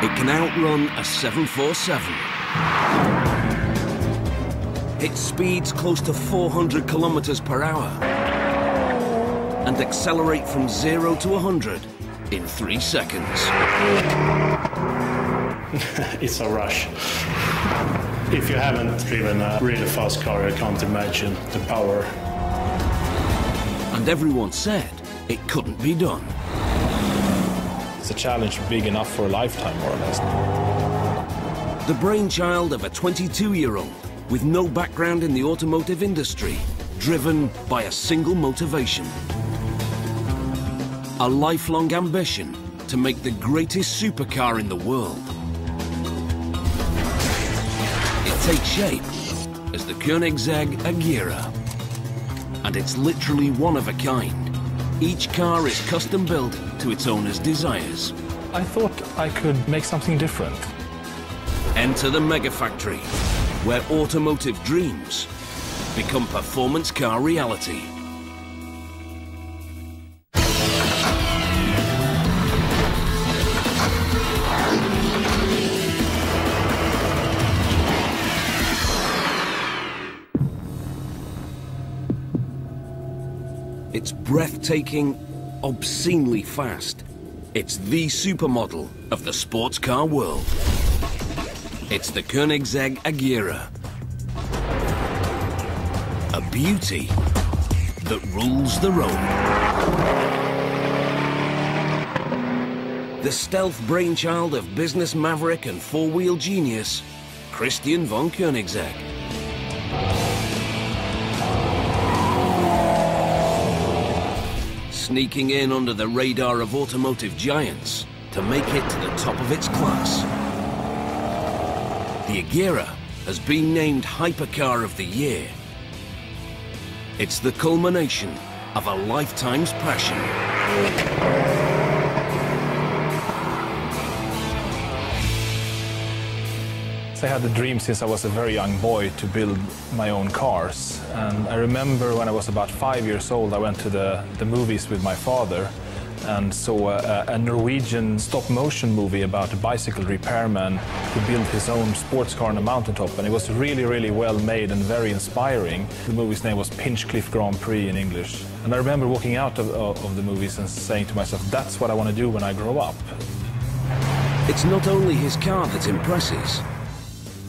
It can outrun a 747. It speeds close to 400 kilometers per hour and accelerate from 0 to 100 in 3 seconds. It's a rush. If you haven't driven a really fast car, you can't imagine the power. And everyone said it couldn't be done. It's a challenge big enough for a lifetime, more or less. The brainchild of a 22-year-old with no background in the automotive industry, driven by a single motivation. A lifelong ambition to make the greatest supercar in the world. It takes shape as the Koenigsegg Agera. And it's literally one of a kind. Each car is custom built to its owner's desires. I thought I could make something different. Enter the Megafactory, where automotive dreams become performance car reality. It's breathtaking, obscenely fast. It's the supermodel of the sports car world. It's the Koenigsegg Agera. A beauty that rules the road. The stealth brainchild of business maverick and four-wheel genius, Christian von Koenigsegg. Sneaking in under the radar of automotive giants to make it to the top of its class. The Agera has been named Hypercar of the Year. It's the culmination of a lifetime's passion. I had the dream since I was a very young boy to build my own cars. And I remember when I was about 5 years old, I went to the movies with my father and saw a Norwegian stop-motion movie about a bicycle repairman who built his own sports car on a mountaintop. And it was really, really well made and very inspiring. The movie's name was Pinchcliffe Grand Prix in English. And I remember walking out of the movies and saying to myself, that's what I want to do when I grow up. It's not only his car that impresses.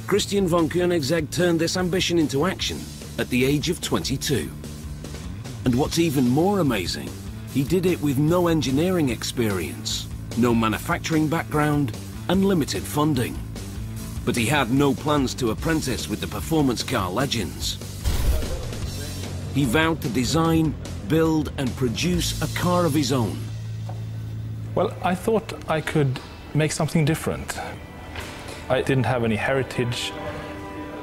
Christian von Koenigsegg turned this ambition into action at the age of 22. And what's even more amazing, he did it with no engineering experience, no manufacturing background, and limited funding. But he had no plans to apprentice with the performance car legends. He vowed to design, build, and produce a car of his own. Well, I thought I could make something different. I didn't have any heritage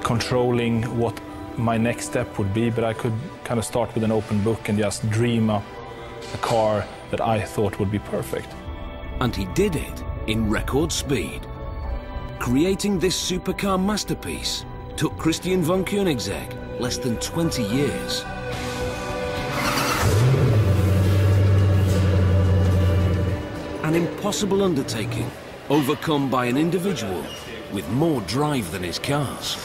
controlling what my next step would be, but I could kind of start with an open book and just dream up a car that I thought would be perfect. And he did it in record speed. Creating this supercar masterpiece took Christian von Koenigsegg less than 20 years. An impossible undertaking, overcome by an individual with more drive than his cars.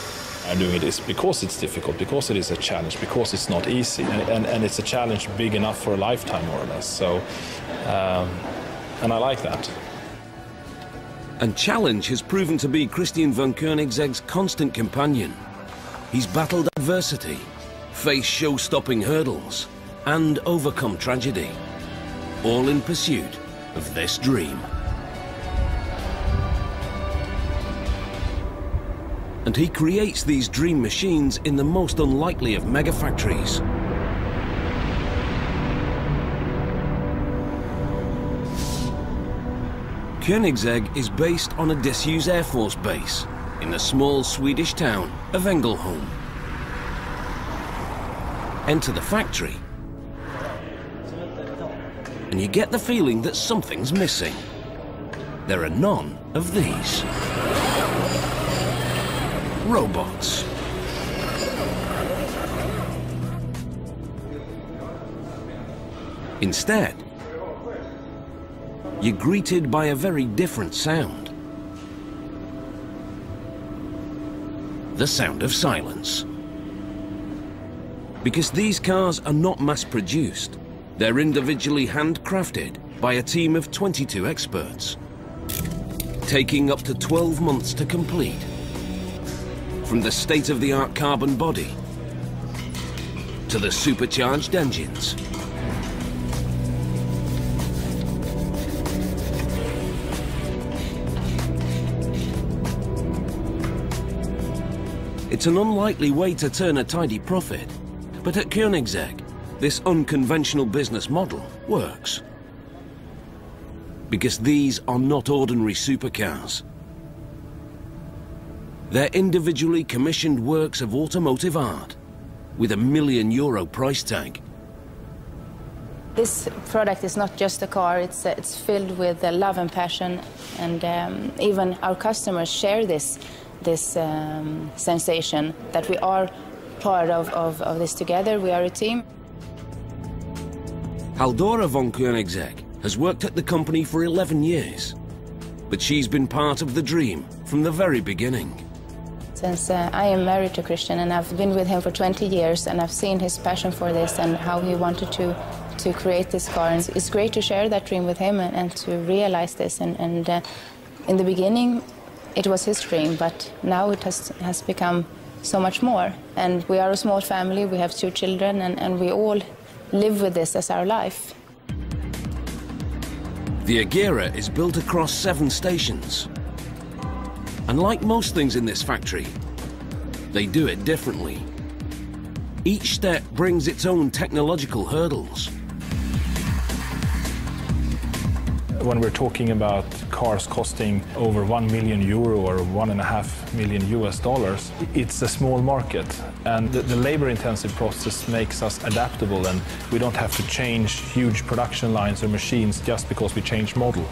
I'm doing this because it's difficult, because it is a challenge, because it's not easy, and it's a challenge big enough for a lifetime, more or less. So, and I like that. And challenge has proven to be Christian von Koenigsegg's constant companion. He's battled adversity, faced show-stopping hurdles, and overcome tragedy, all in pursuit of this dream. And he creates these dream machines in the most unlikely of megafactories. Koenigsegg is based on a disused Air Force base in the small Swedish town of Ängelholm. Enter the factory, and you get the feeling that something's missing. There are none of these. Robots. Instead, you're greeted by a very different sound. the sound of silence. Because these cars are not mass-produced, they're individually handcrafted by a team of 22 experts, taking up to 12 months to complete. From the state-of-the-art carbon body to the supercharged engines. It's an unlikely way to turn a tidy profit, but at Koenigsegg, this unconventional business model works. Because these are not ordinary supercars. They're individually commissioned works of automotive art with €1 million price tag. This product is not just a car, it's filled with love and passion, and even our customers share this sensation that we are part of this together, we are a team. Haldora von Koenigsegg has worked at the company for 11 years, but she's been part of the dream from the very beginning. Since I am married to Christian and I've been with him for 20 years and I've seen his passion for this and how he wanted to create this car. And it's great to share that dream with him and to realize this. And in the beginning, it was his dream, but now it has become so much more. And we are a small family, we have 2 children, and we all live with this as our life. The Agera is built across 7 stations. And like most things in this factory, they do it differently. Each step brings its own technological hurdles. When we're talking about cars costing over €1 million or $1.5 million, it's a small market. And the labor-intensive process makes us adaptable, and we don't have to change huge production lines or machines just because we change model.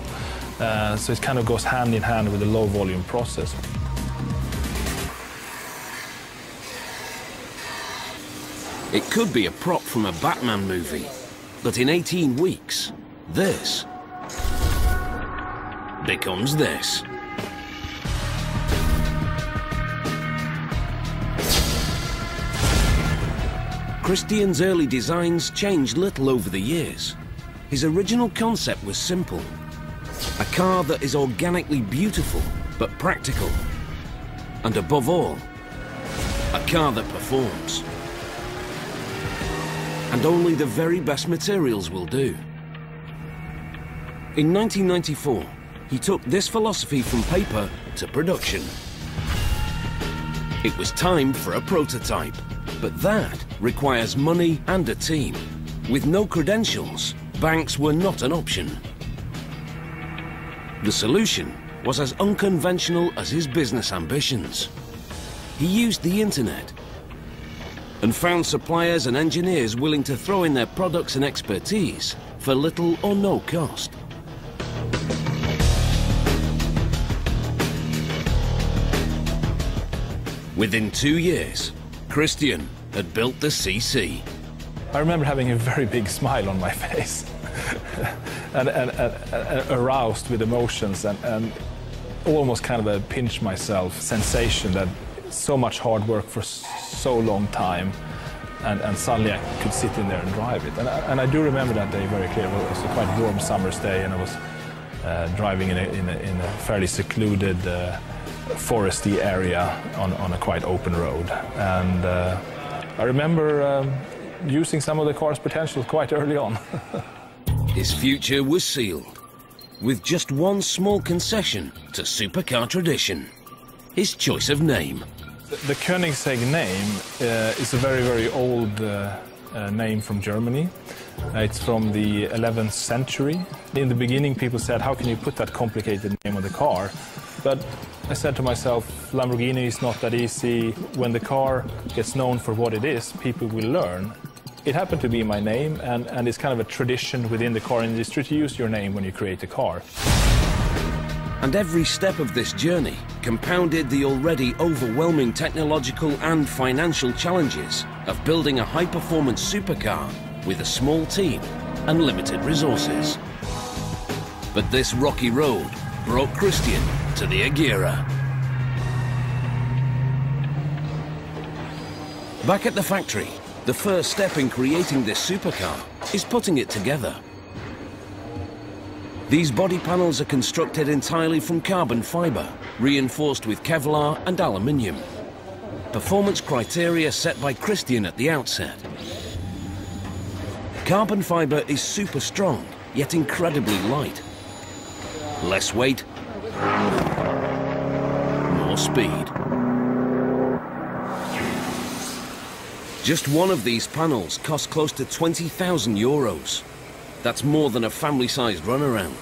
So it kind of goes hand in hand with the low-volume process. It could be a prop from a Batman movie, but in 18 weeks, this becomes this. Christian's early designs changed little over the years. His original concept was simple. A car that is organically beautiful, but practical. And above all, a car that performs. And only the very best materials will do. In 1994, he took this philosophy from paper to production. It was time for a prototype, but that requires money and a team. With no credentials, banks were not an option. The solution was as unconventional as his business ambitions. He used the internet and found suppliers and engineers willing to throw in their products and expertise for little or no cost. Within 2 years, Christian had built the CC. I remember having a very big smile on my face and aroused with emotions and almost kind of a pinch myself sensation that so much hard work for so long time and suddenly I could sit in there and drive it. And I do remember that day very clearly. It was a quite warm summer's day and I was driving in a fairly secluded foresty area on a quite open road. And I remember using some of the car's potential quite early on. His future was sealed, with just one small concession to supercar tradition: his choice of name. The Koenigsegg name is a very, very old name from Germany. It's from the 11th century. In the beginning, people said, how can you put that complicated name on the car? But I said to myself, Lamborghini is not that easy. When the car gets known for what it is, people will learn. It happened to be my name, and it's kind of a tradition within the car industry to use your name when you create a car. And every step of this journey compounded the already overwhelming technological and financial challenges of building a high-performance supercar with a small team and limited resources. But this rocky road brought Christian to the Agera. Back at the factory, the first step in creating this supercar is putting it together. These body panels are constructed entirely from carbon fibre, reinforced with Kevlar and aluminium. Performance criteria set by Christian at the outset. Carbon fibre is super strong, yet incredibly light. Less weight, more speed. Just one of these panels costs close to 20,000 euros. That's more than a family-sized runaround.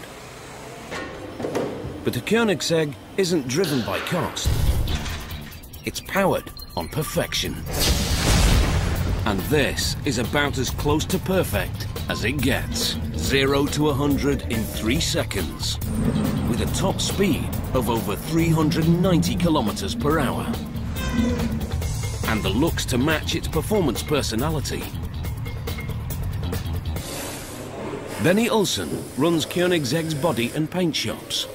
But a Koenigsegg isn't driven by cost. It's powered on perfection. And this is about as close to perfect as it gets. 0 to 100 in 3 seconds, with a top speed of over 390 kilometers per hour. And the looks to match its performance personality. Benny Olsen runs Koenigsegg's body and paint shops.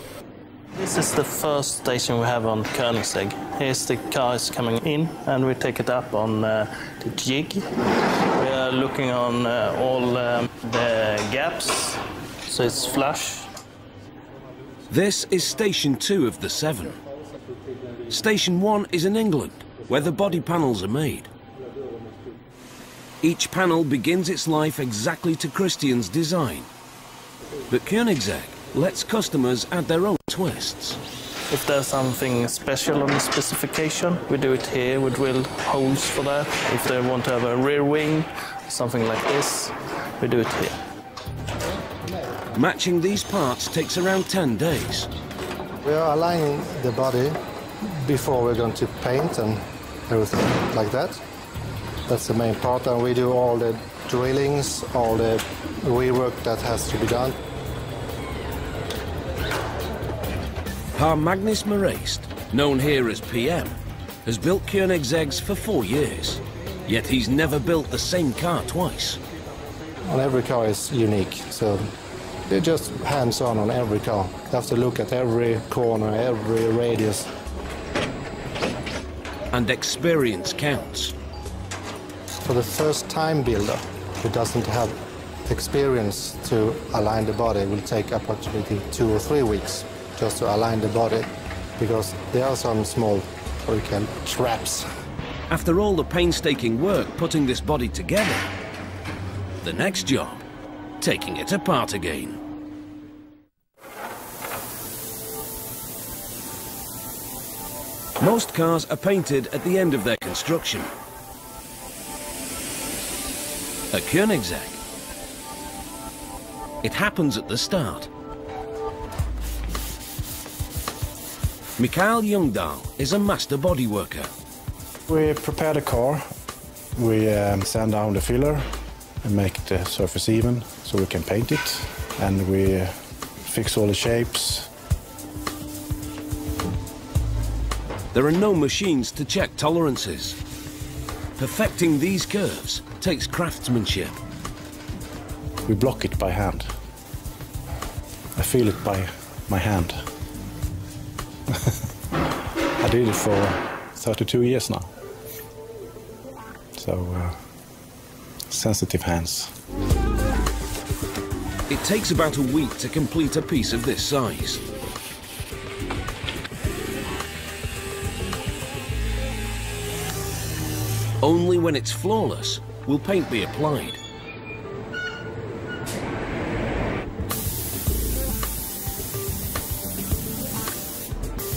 This is the first station we have on Koenigsegg. Here's the cars coming in, and we take it up on the jig. We are looking on all the gaps, so it's flush. This is Station 2 of the 7. Station 1 is in England, where the body panels are made. Each panel begins its life exactly to Christian's design. But Koenigsegg lets customers add their own twists. If there's something special on the specification, we do it here. We drill holes for that. If they want to have a rear wing, something like this, we do it here. Matching these parts takes around 10 days. We are aligning the body before we're going to paint and everything like that. That's the main part, and we do all the drillings, all the rework that has to be done. Per Magnus Moreist, known here as PM, has built Koenigsegg's for 4 years. Yet he's never built the same car twice. And every car is unique, so they're just hands-on on every car. You have to look at every corner, every radius. And experience counts. For the first-time builder who doesn't have experience to align the body, it will take approximately 2 or 3 weeks just to align the body, because there are some small, what we call traps. After all the painstaking work putting this body together, the next job, taking it apart again. Most cars are painted at the end of their construction. At Koenigsegg, it happens at the start. Mikael Ljungdahl is a master bodyworker. We prepare the car, we sand down the filler and make the surface even so we can paint it, and we fix all the shapes. There are no machines to check tolerances. Perfecting these curves takes craftsmanship. We block it by hand. I feel it by my hand. I did it for 32 years now. So, sensitive hands. It takes about a week to complete a piece of this size. Only when it's flawless will paint be applied.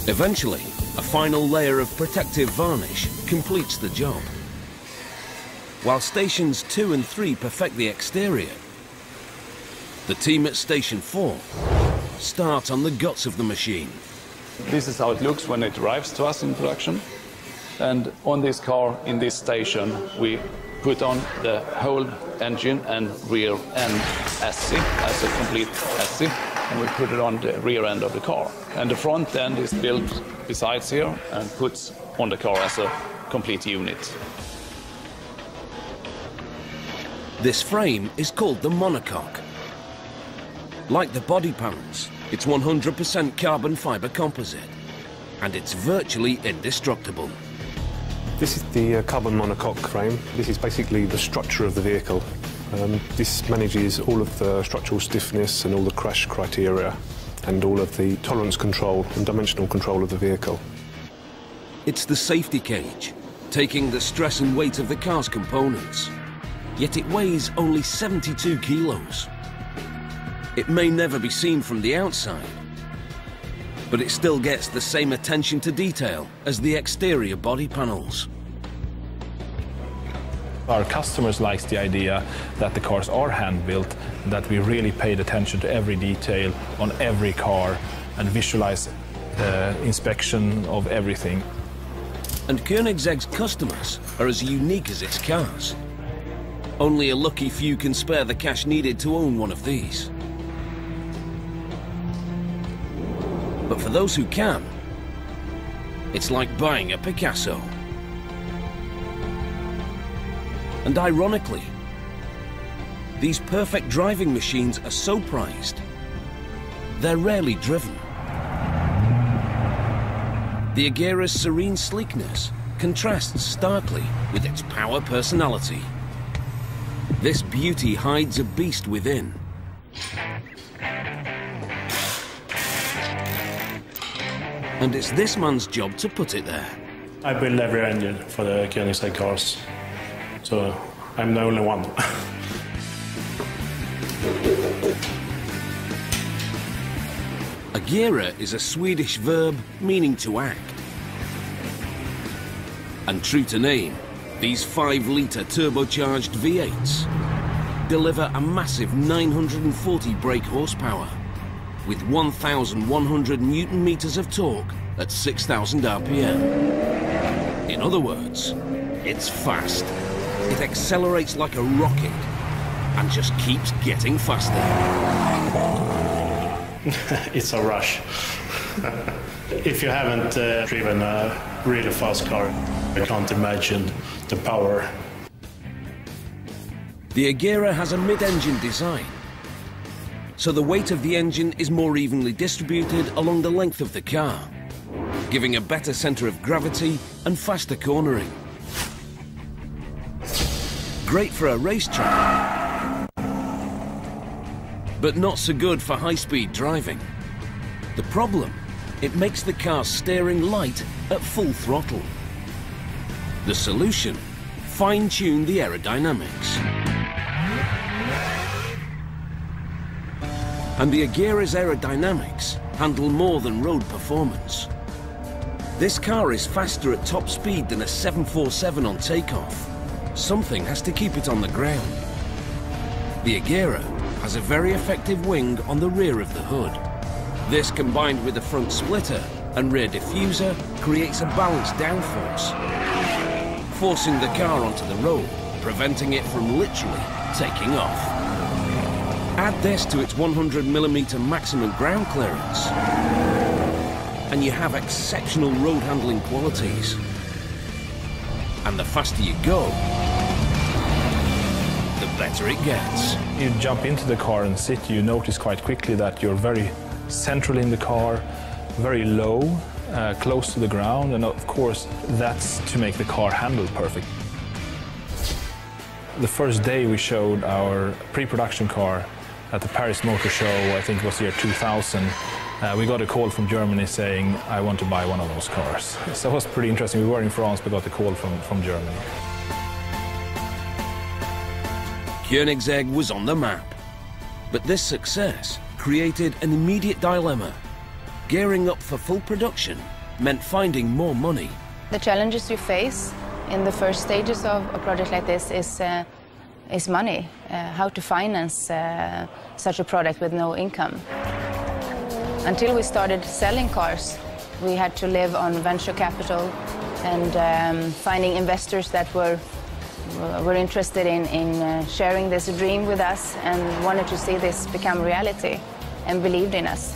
Eventually, a final layer of protective varnish completes the job. While stations 2 and 3 perfect the exterior, the team at station 4 start on the guts of the machine. This is how it looks when it arrives to us in production. And on this car, in this station, we put on the whole engine and rear end chassis as a complete chassis, and we put it on the rear end of the car. And the front end is built besides here and put on the car as a complete unit. This frame is called the monocoque. Like the body panels, it's 100% carbon fibre composite, and it's virtually indestructible. This is the carbon monocoque frame. This is basically the structure of the vehicle. This manages all of the structural stiffness and all the crash criteria and all of the tolerance control and dimensional control of the vehicle. It's the safety cage, taking the stress and weight of the car's components. Yet it weighs only 72 kilos. It may never be seen from the outside, but it still gets the same attention to detail as the exterior body panels. Our customers like the idea that the cars are hand-built, that we really paid attention to every detail on every car and visualize the inspection of everything. And Koenigsegg's customers are as unique as its cars. Only a lucky few can spare the cash needed to own one of these. But for those who can, it's like buying a Picasso. And ironically, these perfect driving machines are so prized, they're rarely driven. The Agera's serene sleekness contrasts starkly with its power personality. This beauty hides a beast within. And it's this man's job to put it there. I build every engine for the Koenigsegg cars, so I'm the only one. Agera is a Swedish verb meaning to act. And true to name, these 5-litre turbocharged V8s deliver a massive 940 brake horsepower with 1,100 Newton-meters of torque at 6,000 RPM. In other words, it's fast. It accelerates like a rocket and just keeps getting faster. It's a rush. If you haven't driven a really fast car, you can't imagine the power. The Agera has a mid-engine design, so the weight of the engine is more evenly distributed along the length of the car, giving a better center of gravity and faster cornering. Great for a racetrack, but not so good for high-speed driving. The problem, it makes the car steering light at full throttle. The solution, fine-tune the aerodynamics. And the Agera's aerodynamics handle more than road performance. This car is faster at top speed than a 747 on takeoff. Something has to keep it on the ground. The Agera has a very effective wing on the rear of the hood. This, combined with the front splitter and rear diffuser, creates a balanced downforce, forcing the car onto the road, preventing it from literally taking off. Add this to its 100mm maximum ground clearance, and you have exceptional road handling qualities. And the faster you go, the better it gets. You jump into the car and sit, you notice quite quickly that you're very central in the car, very low, close to the ground, and of course that's to make the car handle perfect. The first day we showed our pre-production car at the Paris Motor Show, I think it was the year 2000, we got a call from Germany saying, I want to buy one of those cars. So it was pretty interesting. We were in France, but got a call from Germany. Koenigsegg was on the map, but this success created an immediate dilemma. Gearing up for full production meant finding more money. The challenges you face in the first stages of a project like this is money, how to finance such a product with no income. Until we started selling cars, we had to live on venture capital and finding investors that were interested in sharing this dream with us and wanted to see this become reality and believed in us.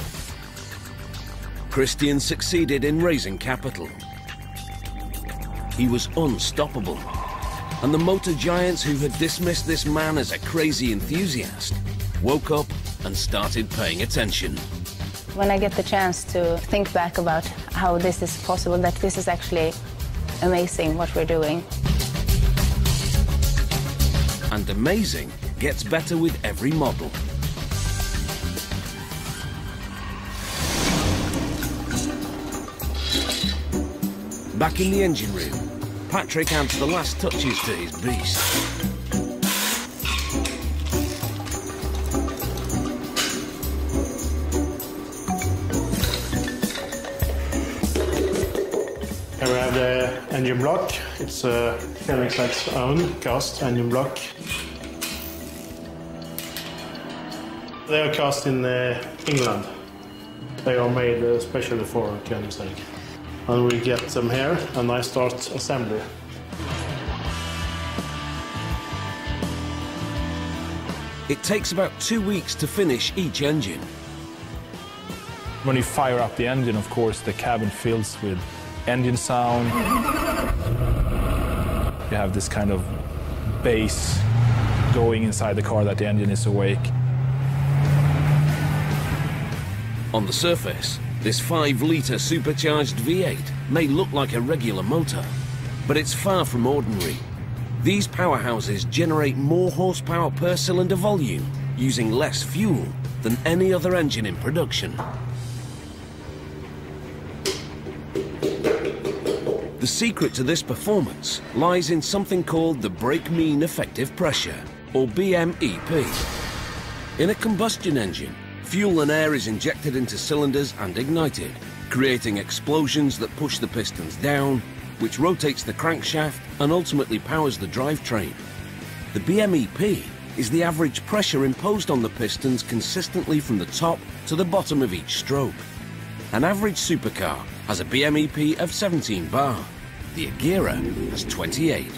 Christian succeeded in raising capital. He was unstoppable. And the motor giants who had dismissed this man as a crazy enthusiast woke up and started paying attention. When I get the chance to think back about how this is possible, that this is actually amazing what we're doing. And amazing gets better with every model. Back in the engine room, Patrick adds the last touches to his beast. Here we have the engine block. It's Koenigsegg's own cast engine block. They are cast in England. They are made especially for Koenigsegg. And we get them here, and I start assembly. It takes about 2 weeks to finish each engine. When you fire up the engine, of course, the cabin fills with engine sound. You have this kind of bass going inside the car that the engine is awake. On the surface, this 5-litre supercharged V8 may look like a regular motor, but it's far from ordinary. These powerhouses generate more horsepower per cylinder volume using less fuel than any other engine in production. The secret to this performance lies in something called the brake mean effective pressure, or BMEP. In a combustion engine, fuel and air is injected into cylinders and ignited, creating explosions that push the pistons down, which rotates the crankshaft and ultimately powers the drivetrain. The BMEP is the average pressure imposed on the pistons consistently from the top to the bottom of each stroke. An average supercar has a BMEP of 17 bar. The Agera has 28,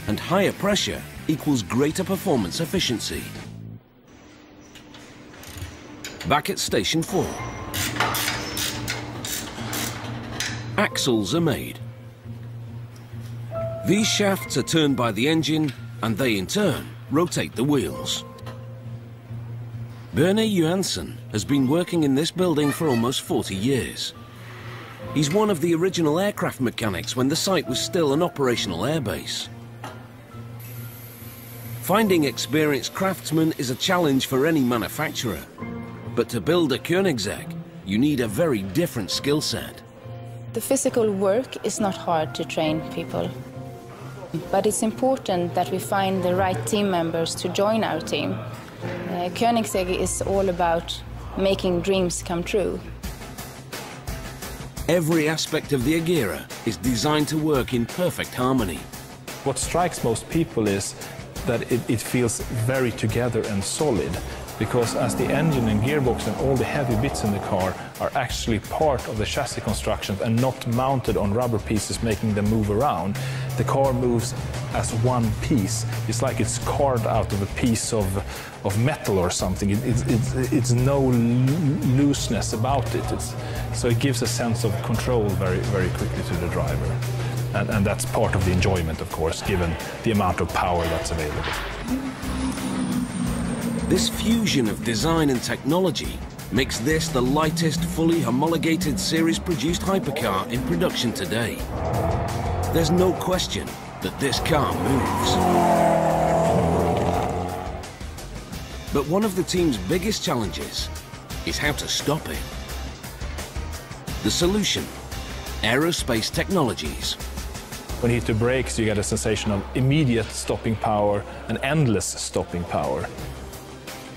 and higher pressure equals greater performance efficiency. Back at Station 4. Axles are made. These shafts are turned by the engine, and they in turn rotate the wheels. Berne Johansson has been working in this building for almost 40 years. He's one of the original aircraft mechanics when the site was still an operational airbase. Finding experienced craftsmen is a challenge for any manufacturer. But to build a Koenigsegg, you need a very different skill set. The physical work is not hard to train people. But it's important that we find the right team members to join our team. Koenigsegg is all about making dreams come true. Every aspect of the Agera is designed to work in perfect harmony. What strikes most people is that it feels very together and solid, because as the engine and gearbox and all the heavy bits in the car are actually part of the chassis construction and not mounted on rubber pieces making them move around, the car moves as one piece. It's like it's carved out of a piece of metal or something. It's no looseness about it. So it gives a sense of control very, very quickly to the driver. And that's part of the enjoyment, of course, given the amount of power that's available. This fusion of design and technology makes this the lightest, fully homologated series-produced hypercar in production today. There's no question that this car moves. But one of the team's biggest challenges is how to stop it. The solution: aerospace technologies. When you hit the brakes, you get a sensation of immediate stopping power and endless stopping power.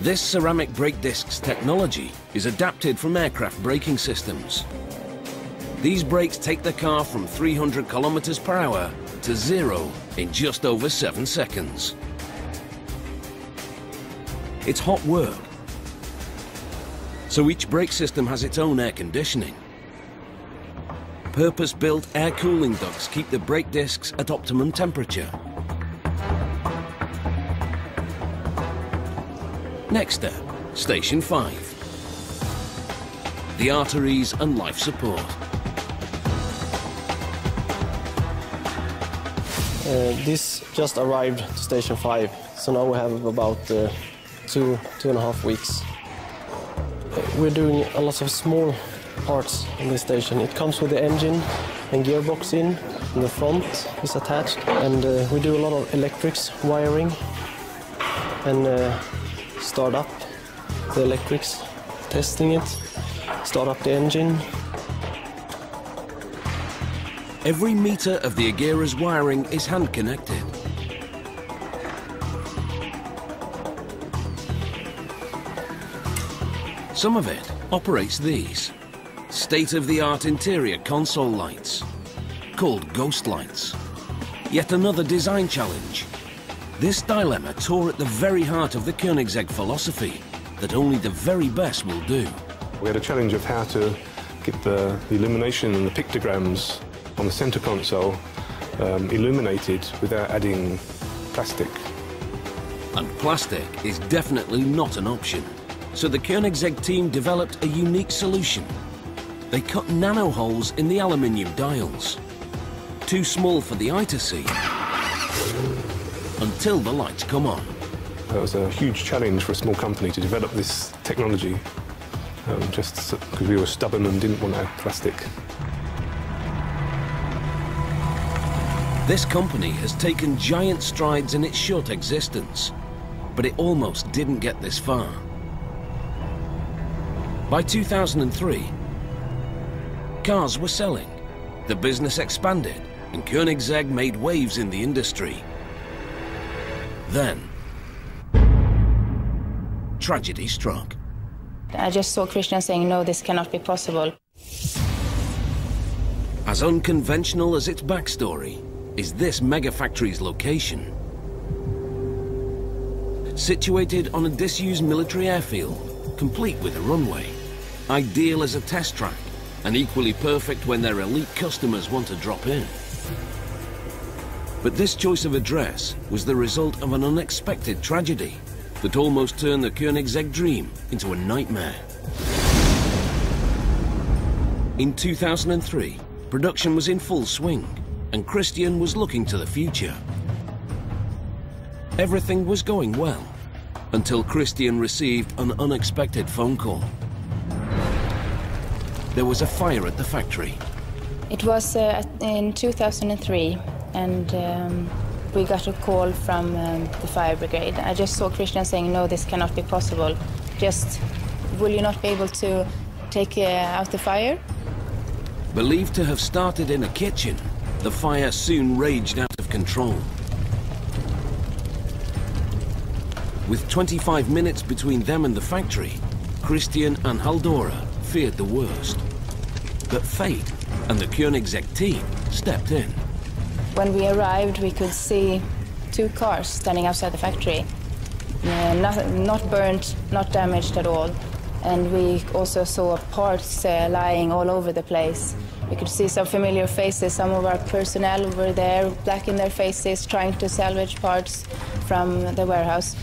This ceramic brake discs technology is adapted from aircraft braking systems. These brakes take the car from 300 kilometers per hour to 0 in just over 7 seconds. It's hot work, so each brake system has its own air conditioning. Purpose-built air cooling ducts keep the brake discs at optimum temperature. Next step, Station 5. The arteries and life support. This just arrived to Station 5, so now we have about 2.5 weeks. We're doing a lot of small parts in this station. It comes with the engine and gearbox in, in the front is attached, and we do a lot of electrics wiring and start up the electrics, testing it, start up the engine. Every meter of the Agera's wiring is hand-connected. Some of it operates these state-of-the-art interior console lights, called ghost lights. Yet another design challenge. This dilemma tore at the very heart of the Koenigsegg philosophy that only the very best will do. We had a challenge of how to get the illumination and the pictograms on the center console illuminated without adding plastic. And plastic is definitely not an option. So the Koenigsegg team developed a unique solution. They cut nano holes in the aluminium dials, too small for the eye to see, until the lights come on. It was a huge challenge for a small company to develop this technology, just because we were stubborn and didn't want to add plastic. This company has taken giant strides in its short existence, but it almost didn't get this far. By 2003, cars were selling, the business expanded, and Koenigsegg made waves in the industry. Then, tragedy struck. I just saw Christian saying, no, this cannot be possible. As unconventional as its backstory is this Megafactories location. Situated on a disused military airfield, complete with a runway, ideal as a test track, and equally perfect when their elite customers want to drop in. But this choice of address was the result of an unexpected tragedy that almost turned the Koenigsegg dream into a nightmare. In 2003, production was in full swing, and Christian was looking to the future. Everything was going well, until Christian received an unexpected phone call. There was a fire at the factory. It was in 2003, and we got a call from the fire brigade. I just saw Christian saying, no, this cannot be possible. Just, will you not be able to take out the fire? Believed to have started in a kitchen, the fire soon raged out of control. With 25 minutes between them and the factory, Christian and Haldora feared the worst. But fate and the Koenigsegg team stepped in. When we arrived, we could see 2 cars standing outside the factory. Not burnt, not damaged at all. And we also saw parts lying all over the place. We could see some familiar faces. Some of our personnel were there, black in their faces, trying to salvage parts from the warehouse.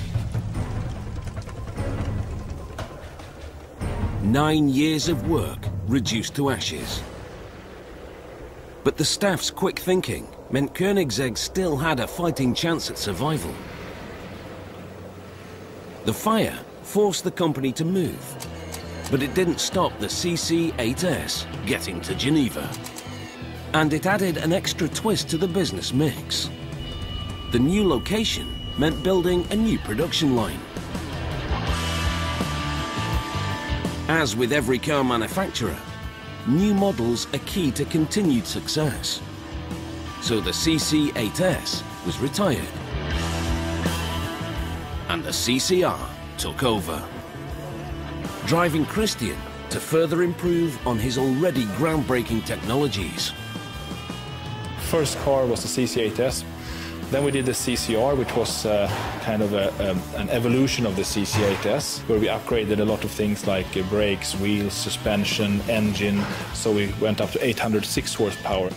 9 years of work reduced to ashes. But the staff's quick thinking meant Koenigsegg still had a fighting chance at survival. The fire forced the company to move, but it didn't stop the CC-8S getting to Geneva. And it added an extra twist to the business mix. The new location meant building a new production line. As with every car manufacturer, new models are key to continued success. So the CC-8S was retired, and the CCR took over, driving Christian to further improve on his already groundbreaking technologies. First car was the CC-8S. Then we did the CCR, which was kind of an evolution of the CC-8S, where we upgraded a lot of things like brakes, wheels, suspension, engine, so we went up to 806 horsepower.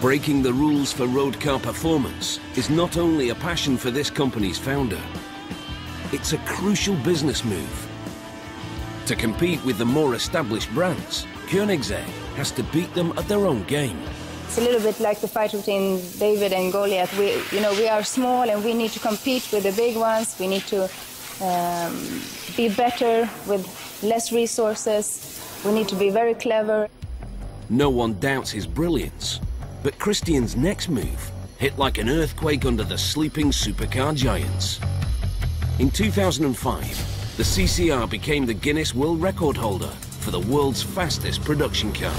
Breaking the rules for road car performance is not only a passion for this company's founder, it's a crucial business move. To compete with the more established brands, Koenigsegg has to beat them at their own game. It's a little bit like the fight between David and Goliath. We are small and we need to compete with the big ones. We need to be better with less resources. We need to be very clever. No one doubts his brilliance, but Christian's next move hit like an earthquake under the sleeping supercar giants. In 2005, the CCR became the Guinness World Record holder for the world's fastest production car,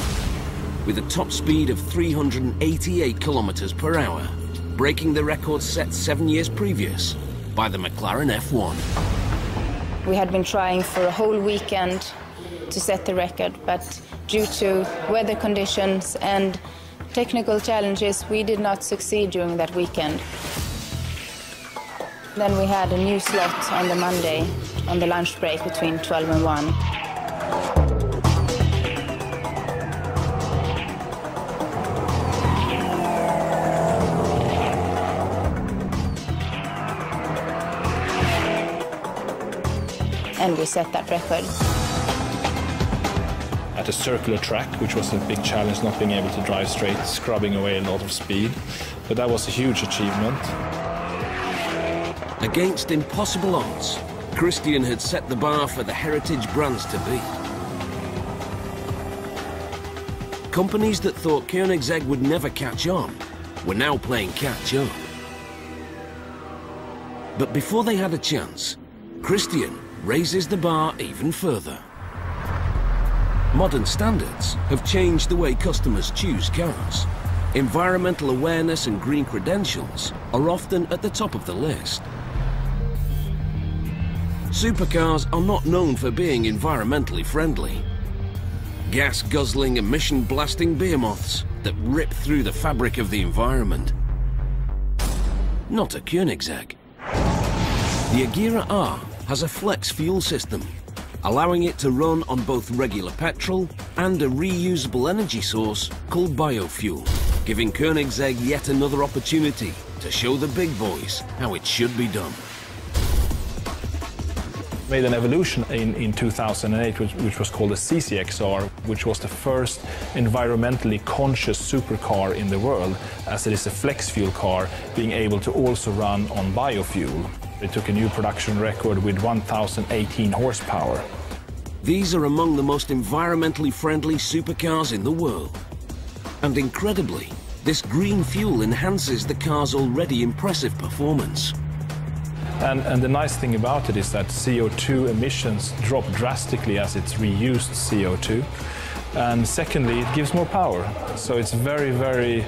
with a top speed of 388 kilometers per hour, breaking the record set 7 years previous by the McLaren F1. We had been trying for a whole weekend to set the record, but due to weather conditions and technical challenges, we did not succeed during that weekend. Then we had a new slot on the Monday, on the lunch break between 12 and 1. And we set that record. At a circular track, which was a big challenge, not being able to drive straight, scrubbing away a lot of speed. But that was a huge achievement. Against impossible odds, Christian had set the bar for the heritage brands to beat. Companies that thought Koenigsegg would never catch on were now playing catch up. But before they had a chance, Christian raises the bar even further. Modern standards have changed the way customers choose cars. Environmental awareness and green credentials are often at the top of the list. Supercars are not known for being environmentally friendly. Gas-guzzling, emission-blasting behemoths that rip through the fabric of the environment. Not a Koenigsegg. The Agera R has a flex fuel system, allowing it to run on both regular petrol and a reusable energy source called biofuel, giving Koenigsegg yet another opportunity to show the big boys how it should be done. Made an evolution in 2008, which was called the CCXR, which was the first environmentally conscious supercar in the world, as it is a flex fuel car being able to also run on biofuel. It took a new production record with 1,018 horsepower. These are among the most environmentally friendly supercars in the world. And incredibly, this green fuel enhances the car's already impressive performance. And the nice thing about it is that CO2 emissions drop drastically as it's reused CO2. And secondly, it gives more power. So it's very, very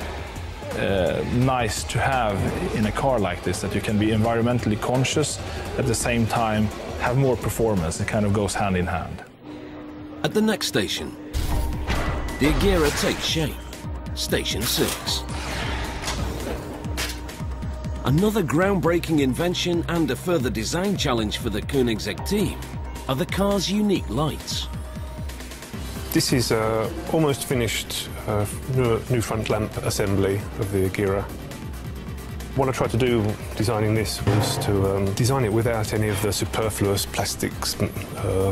nice to have in a car like this, that you can be environmentally conscious, at the same time have more performance. It kind of goes hand in hand. At the next station, the Agera takes shape. Station 6. Another groundbreaking invention and a further design challenge for the Koenigsegg team are the car's unique lights. This is almost finished new front lamp assembly of the Agera. What I tried to do designing this was to design it without any of the superfluous plastics,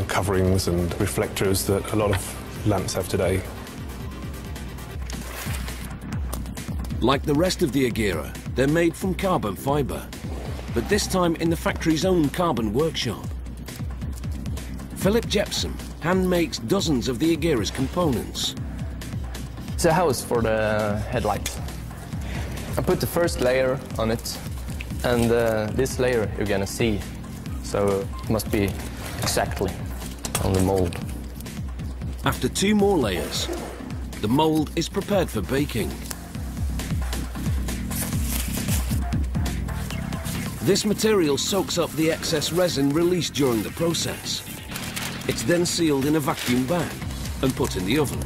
coverings and reflectors that a lot of lamps have today. Like the rest of the Agera, they're made from carbon fibre, but this time in the factory's own carbon workshop. Philip Jepson hand makes dozens of the Agera's components. It's a house for the headlights. I put the first layer on it, and this layer you're gonna see, so it must be exactly on the mold. After 2 more layers, the mold is prepared for baking. This material soaks up the excess resin released during the process. It's then sealed in a vacuum bag and put in the oven.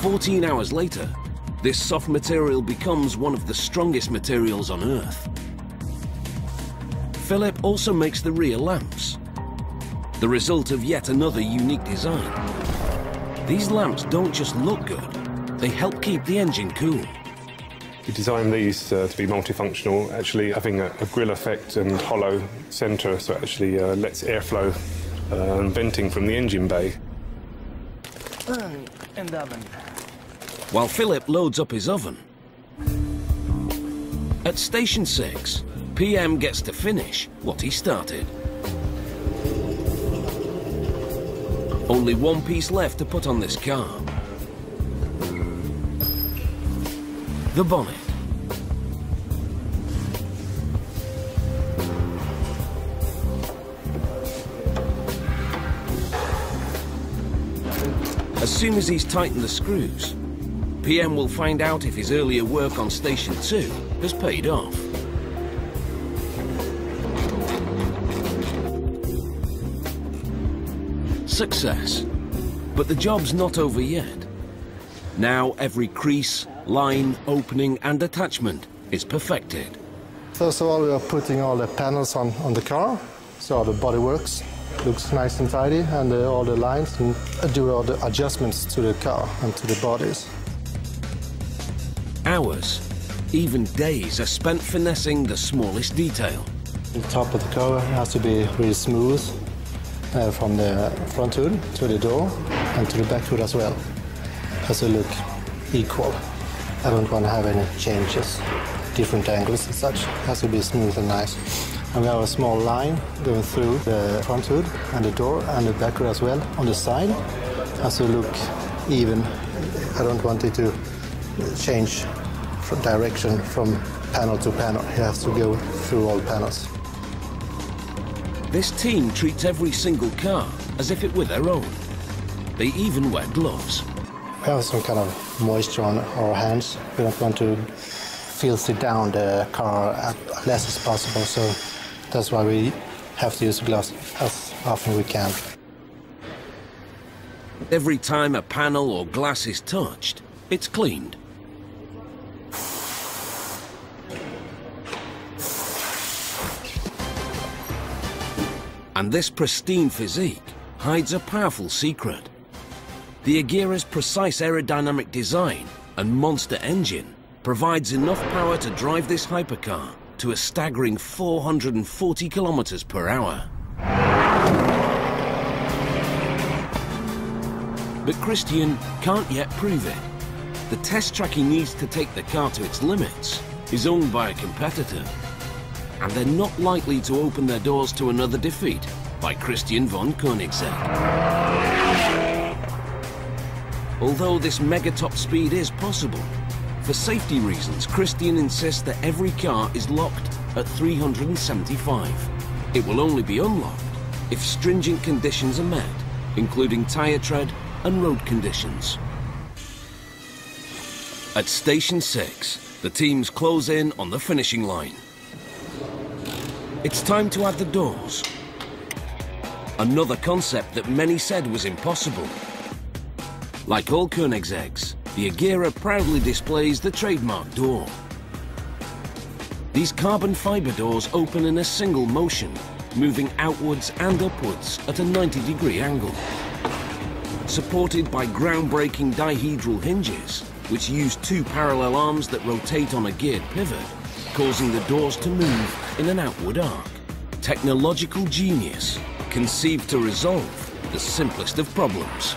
"14 hours later, this soft material becomes one of the strongest materials on Earth. Philip also makes the rear lamps, the result of yet another unique design. These lamps don't just look good, they help keep the engine cool. We designed these to be multifunctional, actually having a grill effect and hollow centre, so it actually lets airflow and venting from the engine bay. In the oven. While Philip loads up his oven, at Station 6, PM gets to finish what he started. Only one piece left to put on this car. The bonnet. As soon as he's tightened the screws, PM will find out if his earlier work on Station 2 has paid off. Success. But the job's not over yet. Now every crease, line, opening and attachment is perfected. First of all, we are putting all the panels on the car, so the body works. Looks nice and tidy, and all the lines, and do all the adjustments to the car and to the bodies. Hours, even days are spent finessing the smallest detail. The top of the car has to be really smooth, from the front hood to the door and to the back hood as well. Has to look equal. I don't want to have any changes, different angles and such. Has to be smooth and nice. And we have a small line going through the front hood and the door and the back hood as well on the side. Has to look even. I don't want it to change from direction from panel to panel. It has to go through all panels. This team treats every single car as if it were their own. They even wear gloves. We have some kind of moisture on our hands. We don't want to filthy down the car as less as possible, so that's why we have to use gloves as often as we can. Every time a panel or glass is touched, it's cleaned. And this pristine physique hides a powerful secret. The Agera's precise aerodynamic design and monster engine provides enough power to drive this hypercar to a staggering 440 kilometers per hour. But Christian can't yet prove it. The test track he needs to take the car to its limits is owned by a competitor, and they're not likely to open their doors to another defeat by Christian von Koenigsegg. Although this mega top speed is possible, for safety reasons, Christian insists that every car is locked at 375. It will only be unlocked if stringent conditions are met, including tyre tread and road conditions. At Station 6, the teams close in on the finishing line. It's time to add the doors. Another concept that many said was impossible. Like all Koenigsegg's, the Agera proudly displays the trademark door. These carbon fibre doors open in a single motion, moving outwards and upwards at a 90-degree angle. Supported by groundbreaking dihedral hinges, which use two parallel arms that rotate on a geared pivot, causing the doors to move in an outward arc. Technological genius, conceived to resolve the simplest of problems.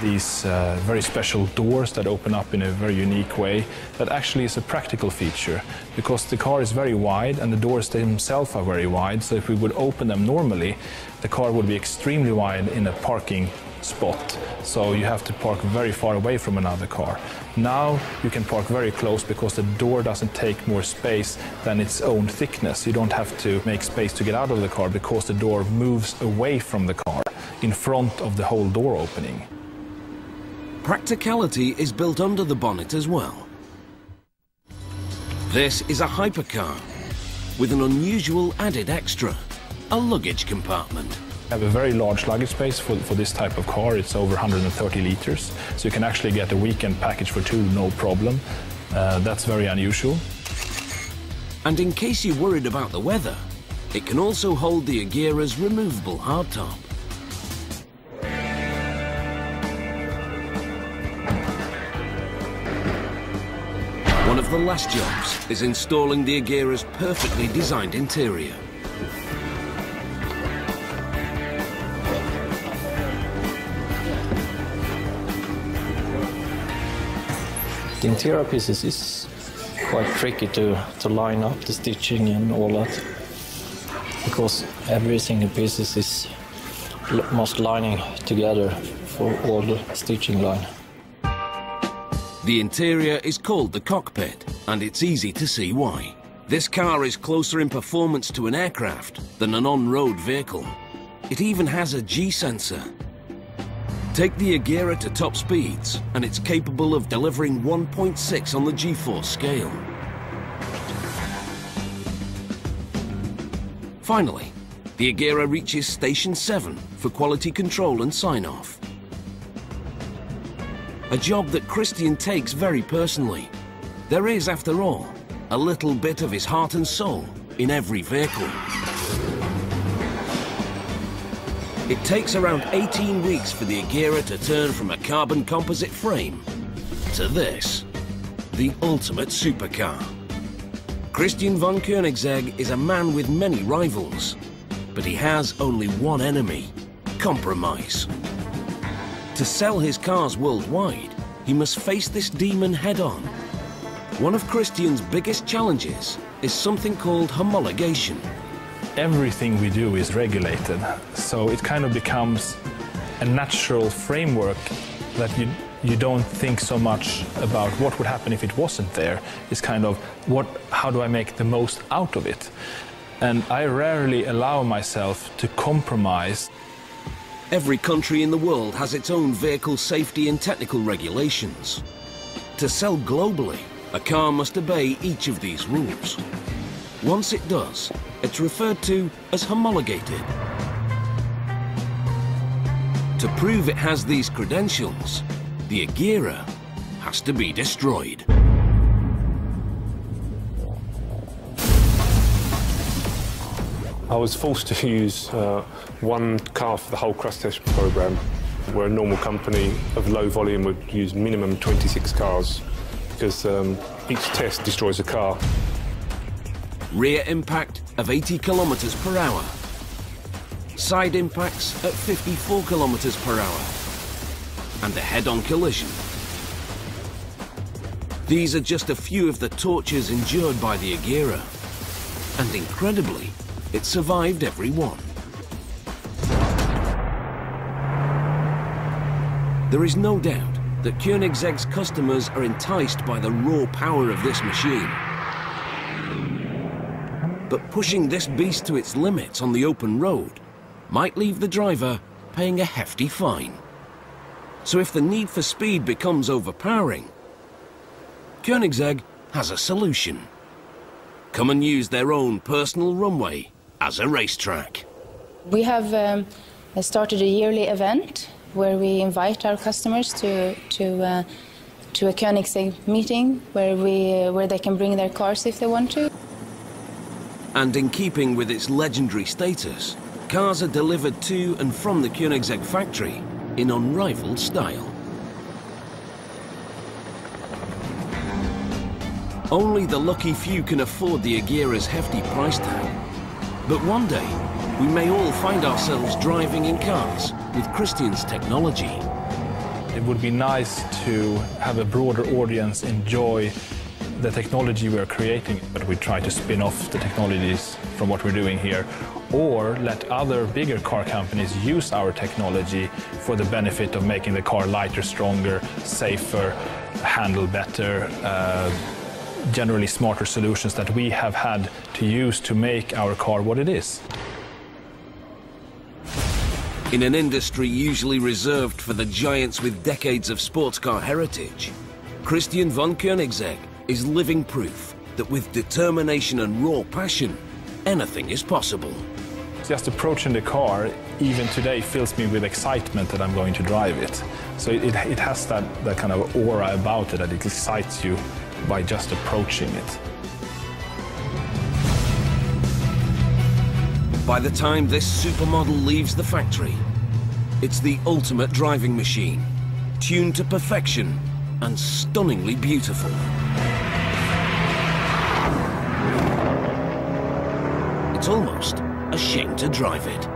These very special doors that open up in a very unique way, that actually is a practical feature, because the car is very wide and the doors themselves are very wide, so if we would open them normally, the car would be extremely wide in a parking spot, so you have to park very far away from another car. Now you can park very close because the door doesn't take more space than its own thickness. You don't have to make space to get out of the car because the door moves away from the car in front of the whole door opening. Practicality is built under the bonnet as well. This is a hypercar with an unusual added extra, a luggage compartment. We have a very large luggage space for this type of car. It's over 130 liters, so you can actually get a weekend package for two, no problem. That's very unusual. And in case you're worried about the weather, it can also hold the Agera's removable hardtop. One of the last jobs is installing the Agera's perfectly designed interior. The interior pieces is quite tricky to line up the stitching and all that, because every single piece is most lining together for all the stitching line. The interior is called the cockpit, and it's easy to see why. This car is closer in performance to an aircraft than an on-road vehicle. It even has a G-sensor. Take the Agera to top speeds, and it's capable of delivering 1.6 on the G-force scale. Finally, the Agera reaches Station 7 for quality control and sign-off. A job that Christian takes very personally. There is, after all, a little bit of his heart and soul in every vehicle. It takes around 18 weeks for the Agera to turn from a carbon composite frame to this, the ultimate supercar. Christian von Koenigsegg is a man with many rivals, but he has only one enemy: compromise. To sell his cars worldwide, he must face this demon head-on. One of Christian's biggest challenges is something called homologation. Everything we do is regulated, so it kind of becomes a natural framework that you don't think so much about what would happen if it wasn't there. It's kind of, how do I make the most out of it? And I rarely allow myself to compromise. Every country in the world has its own vehicle safety and technical regulations. To sell globally, a car must obey each of these rules. Once it does, it's referred to as homologated. To prove it has these credentials, the Agera has to be destroyed. I was forced to use one car for the whole crash test program, where a normal company of low volume would use minimum 26 cars, because each test destroys a car. Rear impact of 80 kilometers per hour. Side impacts at 54 kilometers per hour. And a head-on collision. These are just a few of the tortures endured by the Agera. And incredibly, it survived every one. There is no doubt that Koenigsegg's customers are enticed by the raw power of this machine. But pushing this beast to its limits on the open road might leave the driver paying a hefty fine. So if the need for speed becomes overpowering, Koenigsegg has a solution. Come and use their own personal runway as a racetrack. We have started a yearly event where we invite our customers to a Koenigsegg meeting where they can bring their cars if they want to. And in keeping with its legendary status, cars are delivered to and from the Koenigsegg factory in unrivaled style. Only the lucky few can afford the Agera's hefty price tag. But one day, we may all find ourselves driving in cars with Christian's technology. It would be nice to have a broader audience enjoy the technology we're creating, but we try to spin off the technologies from what we're doing here, or let other bigger car companies use our technology for the benefit of making the car lighter, stronger, safer, handle better, generally smarter solutions that we have had to use to make our car what it is. In an industry usually reserved for the giants with decades of sports car heritage, Christian von Koenigsegg is living proof that with determination and raw passion, anything is possible. Just approaching the car, even today, fills me with excitement that I'm going to drive it. So it has that kind of aura about it, that it excites you by just approaching it. By the time this supermodel leaves the factory, it's the ultimate driving machine, tuned to perfection and stunningly beautiful. It's almost a shame to drive it.